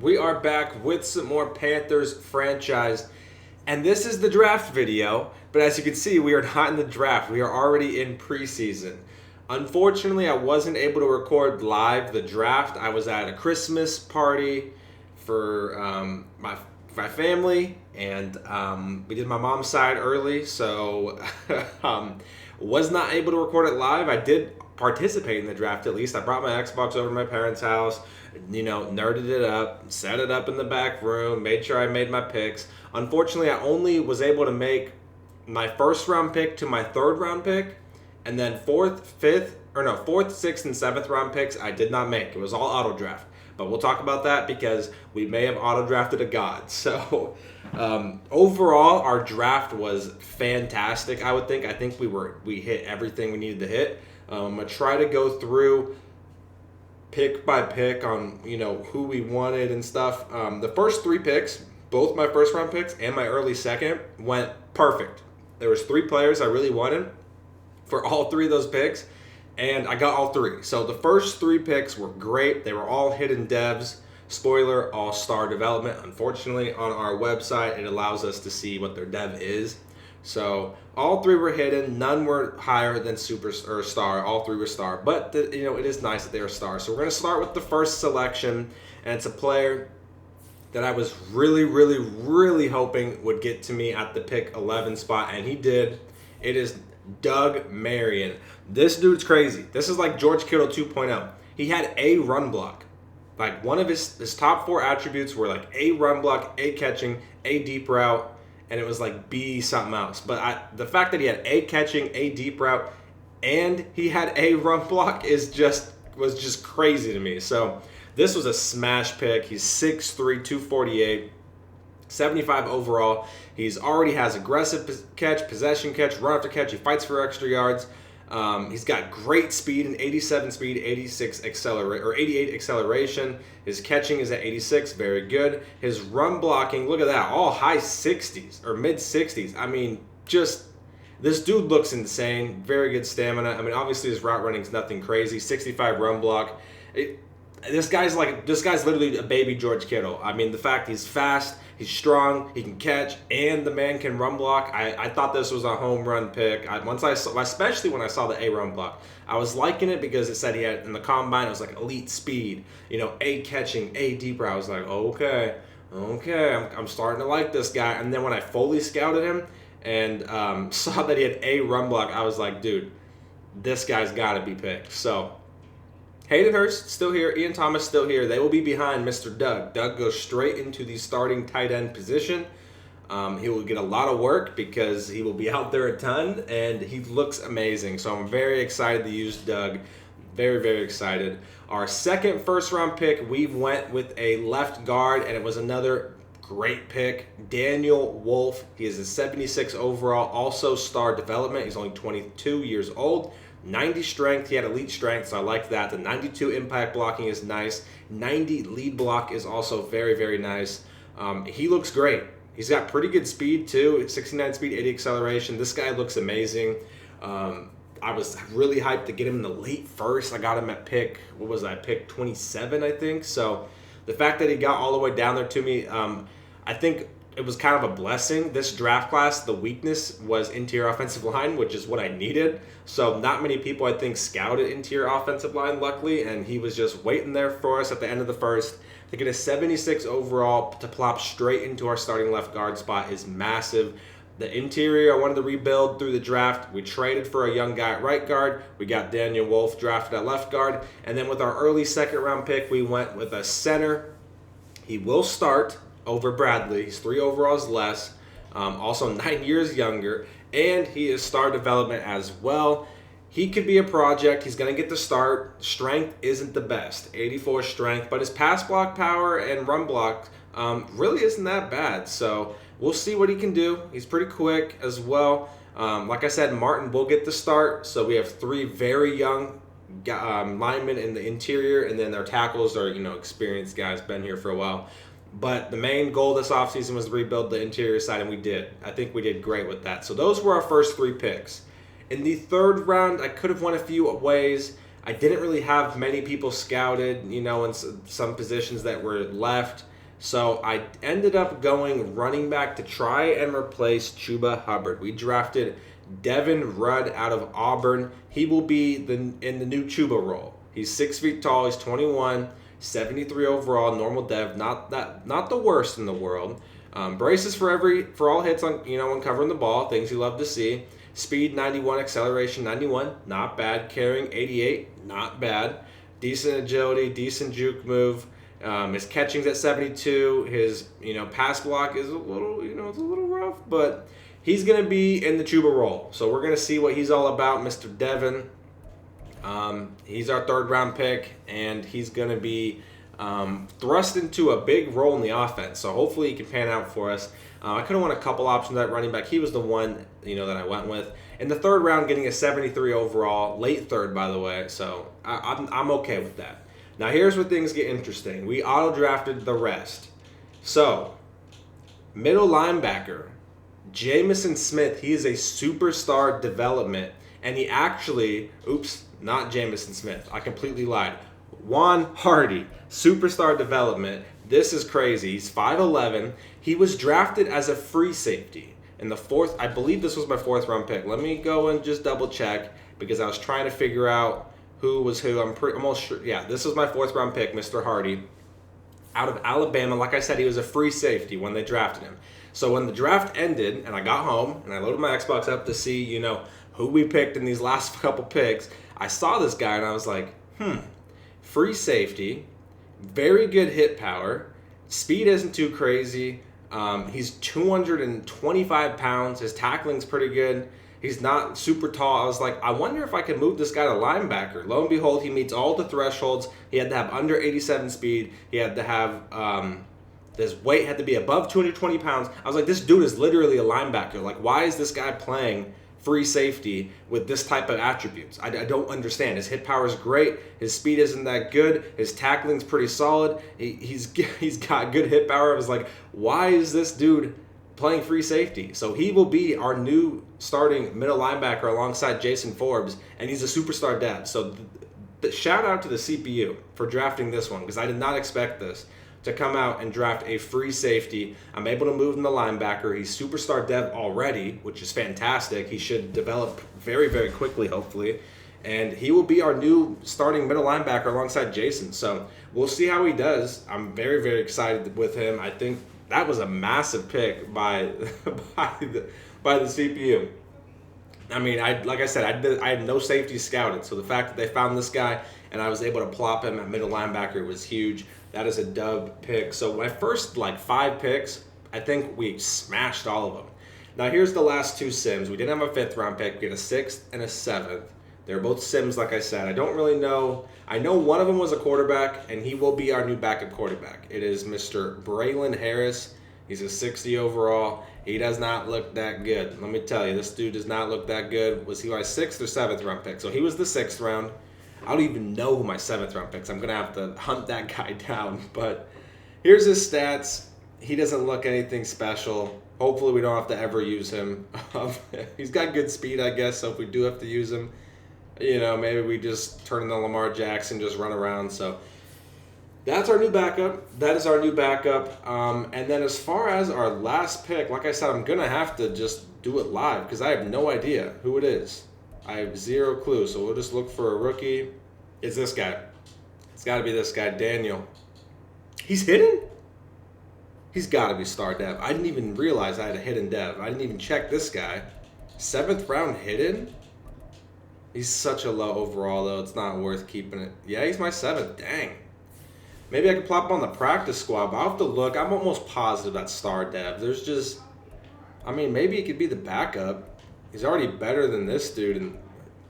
We are back with some more Panthers franchise, and this is the draft video. But as you can see, we are not in the draft. We are already in preseason. Unfortunately, I wasn't able to record live the draft. I was at a Christmas party for my family, and we did my mom's side early, so was not able to record it live. I did participate in the draft at least. I brought my Xbox over to my parents' house, nerded it up, set it up in the back room, made sure I made my picks. Unfortunately, I only was able to make my first round pick to my third round pick, and then fourth, sixth, and seventh round picks I did not make. It was all auto draft. But we'll talk about that because we may have auto drafted a god. So overall, our draft was fantastic. I think we hit everything we needed to hit. I'm gonna try to go through pick by pick on who we wanted and stuff. The first three picks, both my first round picks and my early second, went perfect. There was three players I really wanted for all three of those picks, and I got all three. So the first three picks were great. They were all hidden devs. Spoiler, all star development. Unfortunately, on our website, it allows us to see what their dev is. So all three were hidden. None were higher than super or star. All three were star. But it is nice that they are star. So we're going to start with the first selection, and it's a player that I was really, really, really hoping would get to me at the pick 11 spot, and he did. It is Doug Marion. This dude's crazy. This is like George Kittle 2.0. He had a run block. Like one of his top four attributes were like a run block, a catching, a deep route, and it was like B something else. But the fact that he had a catching, a deep route, and he had a run block was just crazy to me. So this was a smash pick. He's 6'3", 248. 75 overall. He's already has aggressive catch, possession catch, run after catch. He fights for extra yards. He's got great speed, an 87 speed, 88 acceleration. His catching is at 86, very good. His run blocking, look at that, all high 60s or mid 60s. I mean, just this dude looks insane. Very good stamina. I mean, obviously his route running is nothing crazy. 65 run block. This guy's literally a baby George Kittle. I mean, the fact he's fast, he's strong, he can catch, and the man can run block. I thought this was a home run pick. Especially when I saw the A run block, I was liking it because it said he had in the combine. It was like elite speed, A catching, A deep route. I was like, okay, I'm starting to like this guy. And then when I fully scouted him and saw that he had A run block, I was like, dude, this guy's got to be picked. So Hayden Hurst still here. Ian Thomas still here. They will be behind Mr. Doug. Doug goes straight into the starting tight end position. He will get a lot of work because he will be out there a ton, and he looks amazing. So I'm very excited to use Doug. Very, very excited. Our second first-round pick, we went with a left guard, and it was another great pick. Daniel Wolfe. He is a 76 overall, also star development. He's only 22 years old. 90 strength, he had elite strength, so I like that. The 92 impact blocking is nice. 90 lead block is also very, very nice. He looks great. He's got pretty good speed too. 69 speed, 80 acceleration. This guy looks amazing. I was really hyped to get him in the late first. I got him at pick 27, I think. So the fact that he got all the way down there to me, I think it was kind of a blessing. This draft class, the weakness was interior offensive line, which is what I needed. So not many people, I think, scouted interior offensive line, luckily, and he was just waiting there for us at the end of the first. To get a 76 overall to plop straight into our starting left guard spot is massive. The interior, I wanted to rebuild through the draft. We traded for a young guy at right guard. We got Daniel Wolfe drafted at left guard. And then with our early second round pick, we went with a center. He will start over Bradley. He's 3 overalls less, also 9 years younger, and he is star development as well. He could be a project. He's going to get the start. Strength isn't the best, 84 strength, but his pass block power and run block really isn't that bad. So we'll see what he can do. He's pretty quick as well. Like I said, Martin will get the start. So we have 3 very young linemen in the interior, and then their tackles are experienced guys, been here for a while. But the main goal this offseason was to rebuild the interior side, and we did. I think we did great with that. So those were our first 3 picks. In the third round, I could have went a few ways. I didn't really have many people scouted, in some positions that were left. So I ended up going running back to try and replace Chuba Hubbard. We drafted Devin Rudd out of Auburn. He will be in the new Chuba role. He's 6 feet tall. He's 21, 73 overall, normal dev. Not the worst in the world. Braces for all hits on when covering the ball. Things you love to see. Speed 91, acceleration 91, not bad. Carrying 88, not bad. Decent agility, decent juke move. His catching's at 72. His pass block is a little it's a little rough, but he's gonna be in the Chuba role. So we're gonna see what he's all about, Mr. Devin. He's our 3rd round pick, and he's gonna be thrust into a big role in the offense. So hopefully he can pan out for us. I could have won a couple options at running back. He was the one that I went with in the 3rd round, getting a 73 overall, late 3rd by the way. So I'm okay with that. Now here's where things get interesting. We auto drafted the rest. So middle linebacker, Jamison Smith. He is a superstar development, and he actually, not Jamison Smith. I completely lied. Juan Hardy, superstar development. This is crazy. He's 5'11". He was drafted as a free safety in the 4th. I believe this was my 4th round pick. Let me go and just double check because I was trying to figure out who was who. I'm almost sure. Yeah, this was my 4th round pick, Mr. Hardy, out of Alabama. Like I said, he was a free safety when they drafted him. So when the draft ended and I got home and I loaded my Xbox up to see, who we picked in these last couple picks, I saw this guy and I was like, free safety, very good hit power, speed isn't too crazy. He's 225 pounds. His tackling's pretty good. He's not super tall. I was like, I wonder if I could move this guy to linebacker. Lo and behold, he meets all the thresholds. He had to have under 87 speed. He had to have, his weight had to be above 220 pounds. I was like, this dude is literally a linebacker. Like, why is this guy playing free safety with this type of attributes? I don't understand. His hit power is great. His speed isn't that good. His tackling's pretty solid. He's got good hit power. I was like, why is this dude playing free safety? So he will be our new starting middle linebacker alongside Jason Forbes, and he's a superstar dev. So shout out to the CPU for drafting this one, because I did not expect this to come out and draft a free safety. I'm able to move him to linebacker. He's superstar dev already, which is fantastic. He should develop very, very quickly, hopefully. And he will be our new starting middle linebacker alongside Jason. So we'll see how he does. I'm very, very excited with him. I think that was a massive pick by the CPU. I mean, like I said, I had no safety scouted. So the fact that they found this guy and I was able to plop him at middle linebacker was huge. That is a dub pick. So my first 5 picks, I think we smashed all of them. Now here's the last 2 sims. We didn't have a 5th round pick. We had a 6th and a 7th. They're both sims, like I said. I don't really know. I know one of them was a quarterback, and he will be our new backup quarterback. It is Mr. Braylon Harris. He's a 60 overall. He does not look that good. Let me tell you, this dude does not look that good. Was he my 6th or 7th round pick? So he was the 6th round. I don't even know who my 7th round picks. I'm going to have to hunt that guy down. But here's his stats. He doesn't look anything special. Hopefully we don't have to ever use him. He's got good speed, I guess, so if we do have to use him, maybe we just turn into Lamar Jackson, just run around. So that's our new backup. That is our new backup. And then as far as our last pick, like I said, I'm going to have to just do it live because I have no idea who it is. I have zero clue. So we'll just look for a rookie. It's this guy. It's got to be this guy, Daniel. He's hidden? He's got to be star dev. I didn't even realize I had a hidden dev. I didn't even check this guy. 7th round hidden? He's such a low overall, though. It's not worth keeping it. Yeah, he's my 7th. Dang. Maybe I could plop him on the practice squad, but I'll have to look. I'm almost positive that's star dev. There's just... maybe he could be the backup. He's already better than this dude, and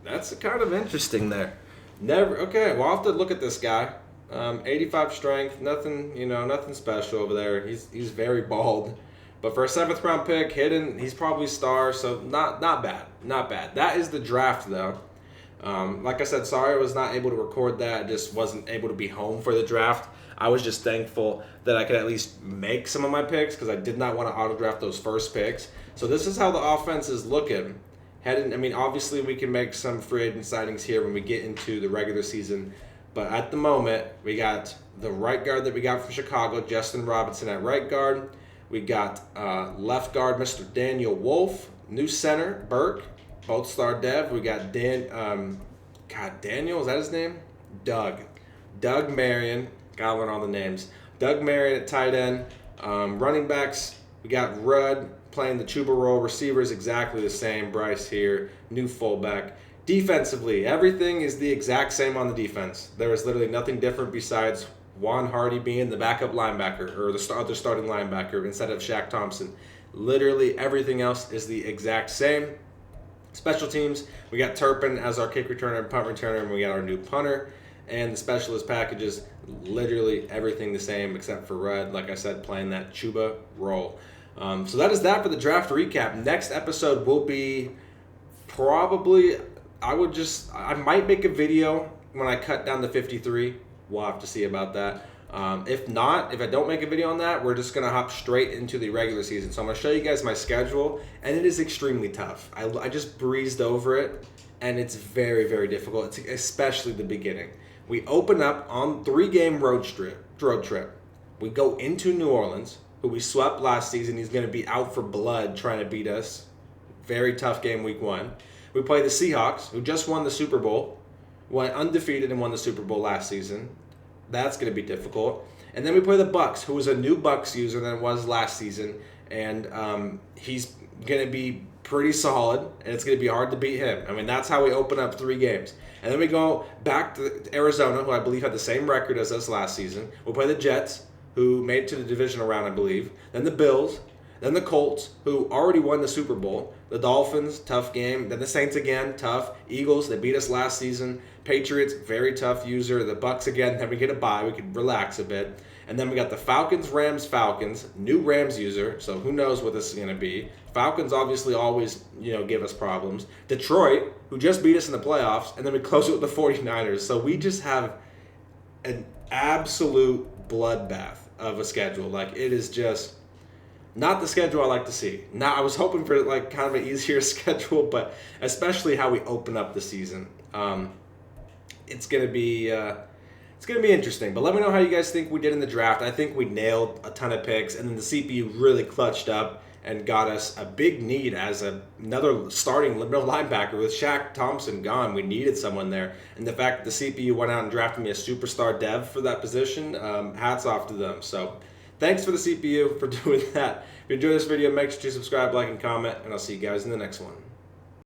that's kind of interesting there. Okay, well, I'll have to look at this guy. 85 strength, nothing, nothing special over there. He's very bald. But for a 7th round pick, hidden, he's probably star, so not bad. Not bad. That is the draft, though. Like I said, sorry I was not able to record that. I just wasn't able to be home for the draft. I was just thankful that I could at least make some of my picks because I did not want to auto draft those first picks. So this is how the offense is looking I mean, obviously we can make some free agent signings here when we get into the regular season, but at the moment we got the right guard that we got from Chicago, Justin Robinson at right guard. We got left guard, Mr. Daniel Wolf. New center, Burke, both star dev. We got Daniel, is that his name? Doug Marion. Gotta learn all the names. Doug Marion at tight end. Running backs, we got Rudd playing the Chuba role. Receivers exactly the same. Bryce here, new fullback. Defensively, everything is the exact same on the defense. There is literally nothing different besides Juan Hardy being the backup linebacker or the other starting linebacker instead of Shaq Thompson. Literally everything else is the exact same. Special teams, we got Turpin as our kick returner and punt returner, and we got our new punter. And the specialist packages, literally everything the same except for Rudd, like I said, playing that Chuba role. So that is that for the draft recap. Next episode will be probably, I might make a video when I cut down to 53. We'll have to see about that. If I don't make a video on that, we're just going to hop straight into the regular season. So I'm going to show you guys my schedule, and it is extremely tough. I just breezed over it, and it's very, very difficult, especially the beginning. We open up on 3-game road trip. We go into New Orleans, who we swept last season. He's going to be out for blood trying to beat us. Very tough game week 1. We play the Seahawks, who just won the Super Bowl, went undefeated and won the Super Bowl last season. That's going to be difficult. And then we play the Bucs, who was a new Bucs user than it was last season. And he's going to be pretty solid, and it's going to be hard to beat him. I mean, that's how we open up 3 games. And then we go back to Arizona, who I believe had the same record as us last season. We'll play the Jets, who made it to the divisional round, I believe. Then the Bills. Then the Colts, who already won the Super Bowl. The Dolphins, tough game. Then the Saints again, tough. Eagles, they beat us last season. Patriots, very tough user. The Bucs again, then we get a bye. We could relax a bit. And then we got the Falcons, Falcons, new Rams user, so who knows what this is going to be. Falcons obviously always, give us problems. Detroit, who just beat us in the playoffs, and then we close it with the 49ers. So we just have an absolute bloodbath of a schedule. Like, it is just not the schedule I like to see. Now, I was hoping for kind of an easier schedule, but especially how we open up the season. It's going to be interesting, but let me know how you guys think we did in the draft. I think we nailed a ton of picks, and then the CPU really clutched up and got us a big need as another starting middle linebacker. With Shaq Thompson gone, we needed someone there. And the fact that the CPU went out and drafted me a superstar dev for that position, hats off to them. So thanks for the CPU for doing that. If you enjoyed this video, make sure to subscribe, like, and comment, and I'll see you guys in the next one.